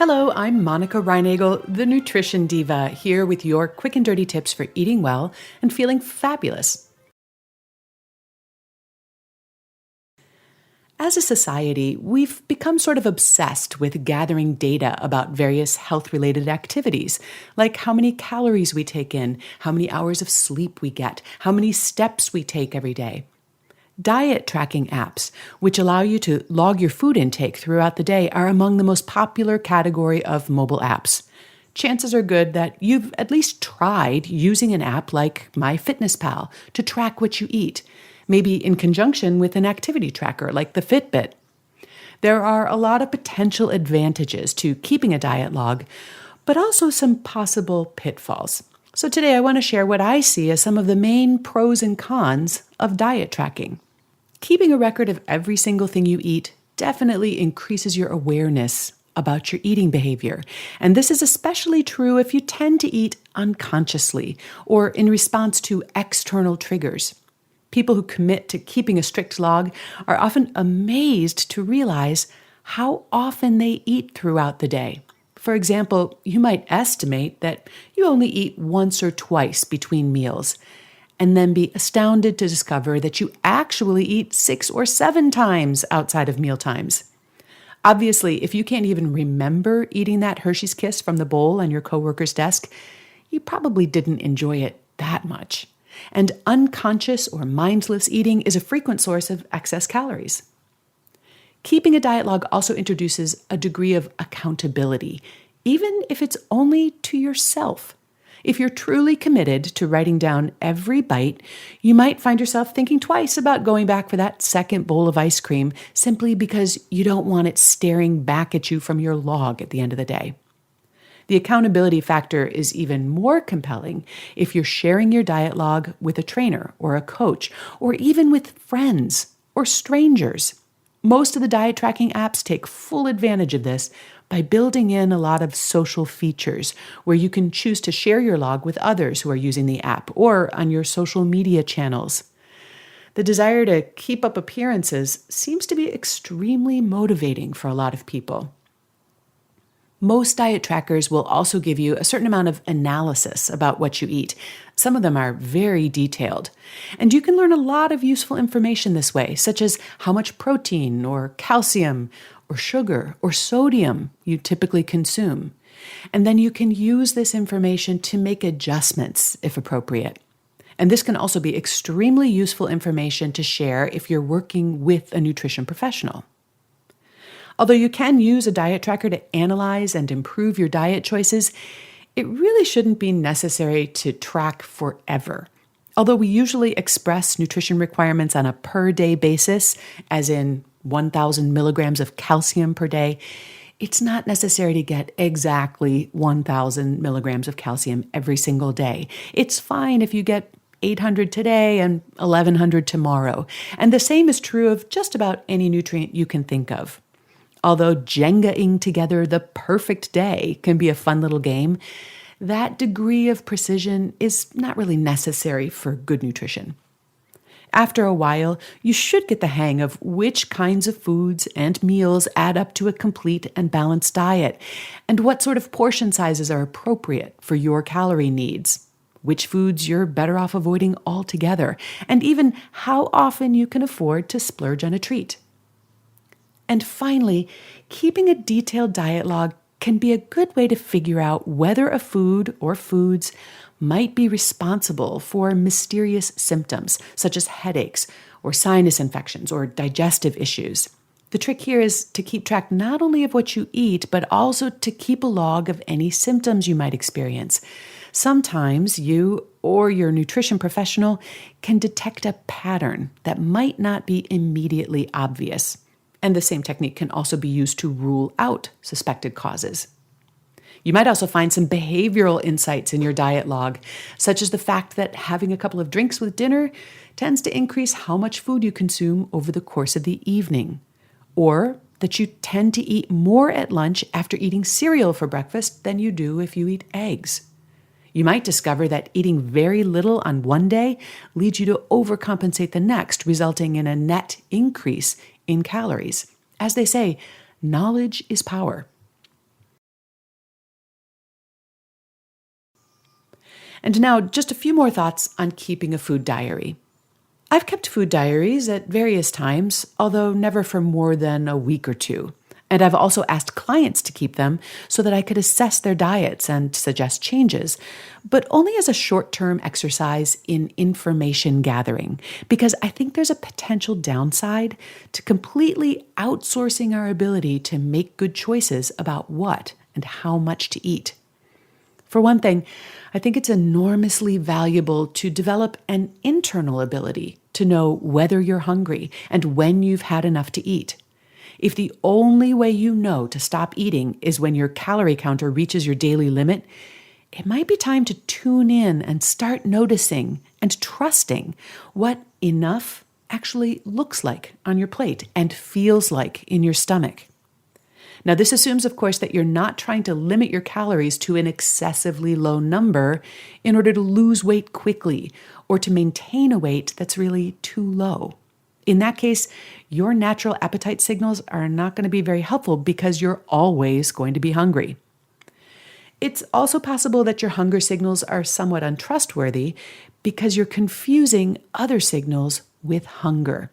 Hello, I'm Monica Reinagel, the Nutrition Diva, here with your quick and dirty tips for eating well and feeling fabulous. As a society, we've become sort of obsessed with gathering data about various health-related activities, like how many calories we take in, how many hours of sleep we get, how many steps we take every day. Diet tracking apps, which allow you to log your food intake throughout the day, are among the most popular category of mobile apps. Chances are good that you've at least tried using an app like MyFitnessPal to track what you eat, maybe in conjunction with an activity tracker like the Fitbit. There are a lot of potential advantages to keeping a diet log, but also some possible pitfalls. So today I want to share what I see as some of the main pros and cons of diet tracking. Keeping a record of every single thing you eat definitely increases your awareness about your eating behavior. And this is especially true if you tend to eat unconsciously or in response to external triggers. People who commit to keeping a strict log are often amazed to realize how often they eat throughout the day. For example, you might estimate that you only eat once or twice between meals, and then be astounded to discover that you actually eat 6 or 7 times outside of mealtimes. Obviously, if you can't even remember eating that Hershey's Kiss from the bowl on your coworker's desk, you probably didn't enjoy it that much. And unconscious or mindless eating is a frequent source of excess calories. Keeping a diet log also introduces a degree of accountability, even if it's only to yourself. If you're truly committed to writing down every bite, you might find yourself thinking twice about going back for that second bowl of ice cream simply because you don't want it staring back at you from your log at the end of the day. The accountability factor is even more compelling if you're sharing your diet log with a trainer or a coach, or even with friends or strangers. Most of the diet tracking apps take full advantage of this by building in a lot of social features where you can choose to share your log with others who are using the app or on your social media channels. The desire to keep up appearances seems to be extremely motivating for a lot of people. Most diet trackers will also give you a certain amount of analysis about what you eat. Some of them are very detailed. And you can learn a lot of useful information this way, such as how much protein or calcium or sugar or sodium you typically consume. And then you can use this information to make adjustments if appropriate. And this can also be extremely useful information to share if you're working with a nutrition professional. Although you can use a diet tracker to analyze and improve your diet choices, it really shouldn't be necessary to track forever. Although we usually express nutrition requirements on a per-day basis, as in 1,000 milligrams of calcium per day, it's not necessary to get exactly 1,000 milligrams of calcium every single day. It's fine if you get 800 today and 1,100 tomorrow. And the same is true of just about any nutrient you can think of. Although Jenga-ing together the perfect day can be a fun little game, that degree of precision is not really necessary for good nutrition. After a while, you should get the hang of which kinds of foods and meals add up to a complete and balanced diet, and what sort of portion sizes are appropriate for your calorie needs, which foods you're better off avoiding altogether, and even how often you can afford to splurge on a treat. And finally, keeping a detailed diet log can be a good way to figure out whether a food or foods might be responsible for mysterious symptoms, such as headaches or sinus infections or digestive issues. The trick here is to keep track not only of what you eat, but also to keep a log of any symptoms you might experience. Sometimes you or your nutrition professional can detect a pattern that might not be immediately obvious. And the same technique can also be used to rule out suspected causes. You might also find some behavioral insights in your diet log, such as the fact that having a couple of drinks with dinner tends to increase how much food you consume over the course of the evening, or that you tend to eat more at lunch after eating cereal for breakfast than you do if you eat eggs. You might discover that eating very little on one day leads you to overcompensate the next, resulting in a net increase in calories. As they say, knowledge is power. And now, just a few more thoughts on keeping a food diary. I've kept food diaries at various times, although never for more than a week or two. And I've also asked clients to keep them so that I could assess their diets and suggest changes, but only as a short-term exercise in information gathering, because I think there's a potential downside to completely outsourcing our ability to make good choices about what and how much to eat. For one thing, I think it's enormously valuable to develop an internal ability to know whether you're hungry and when you've had enough to eat. If the only way you know to stop eating is when your calorie counter reaches your daily limit, it might be time to tune in and start noticing and trusting what enough actually looks like on your plate and feels like in your stomach. Now, this assumes, of course, that you're not trying to limit your calories to an excessively low number in order to lose weight quickly or to maintain a weight that's really too low. In that case, your natural appetite signals are not going to be very helpful because you're always going to be hungry. It's also possible that your hunger signals are somewhat untrustworthy because you're confusing other signals with hunger.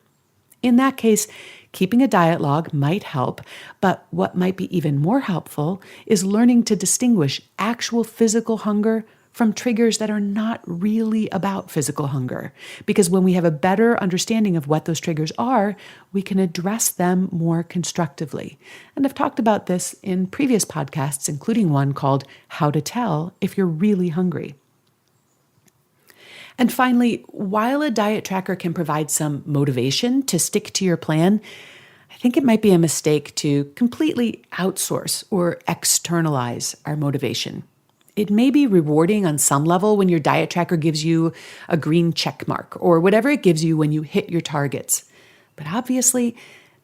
In that case, keeping a diet log might help, but what might be even more helpful is learning to distinguish actual physical hunger from triggers that are not really about physical hunger. Because when we have a better understanding of what those triggers are, we can address them more constructively. And I've talked about this in previous podcasts, including one called How to Tell If You're Really Hungry. And finally, while a diet tracker can provide some motivation to stick to your plan, I think it might be a mistake to completely outsource or externalize our motivation. It may be rewarding on some level when your diet tracker gives you a green check mark or whatever it gives you when you hit your targets. But obviously,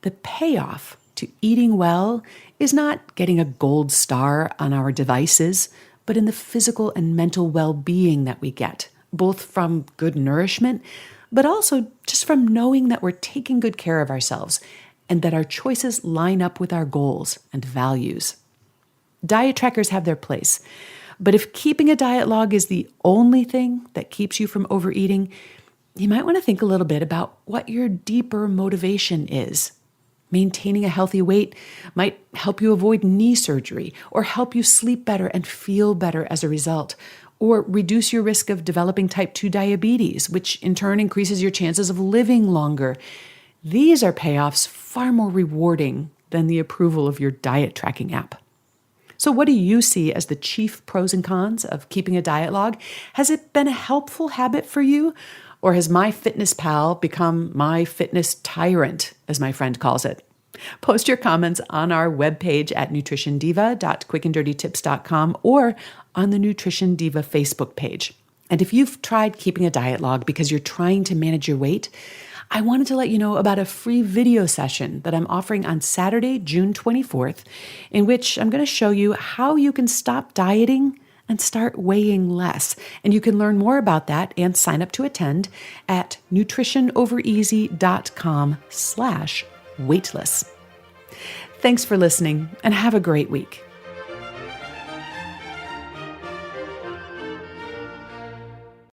the payoff to eating well is not getting a gold star on our devices, but in the physical and mental well-being that we get, both from good nourishment, but also just from knowing that we're taking good care of ourselves and that our choices line up with our goals and values. Diet trackers have their place. But if keeping a diet log is the only thing that keeps you from overeating, you might want to think a little bit about what your deeper motivation is. Maintaining a healthy weight might help you avoid knee surgery or help you sleep better and feel better as a result, or reduce your risk of developing type 2 diabetes, which in turn increases your chances of living longer. These are payoffs far more rewarding than the approval of your diet tracking app. So what do you see as the chief pros and cons of keeping a diet log? Has it been a helpful habit for you? Or has MyFitnessPal become my fitness tyrant, as my friend calls it? Post your comments on our webpage at nutritiondiva.quickanddirtytips.com or on the Nutrition Diva Facebook page. And if you've tried keeping a diet log because you're trying to manage your weight, I wanted to let you know about a free video session that I'm offering on Saturday, June 24th, in which I'm going to show you how you can stop dieting and start weighing less. And you can learn more about that and sign up to attend at nutritionovereasy.com/weightless. Thanks for listening and have a great week.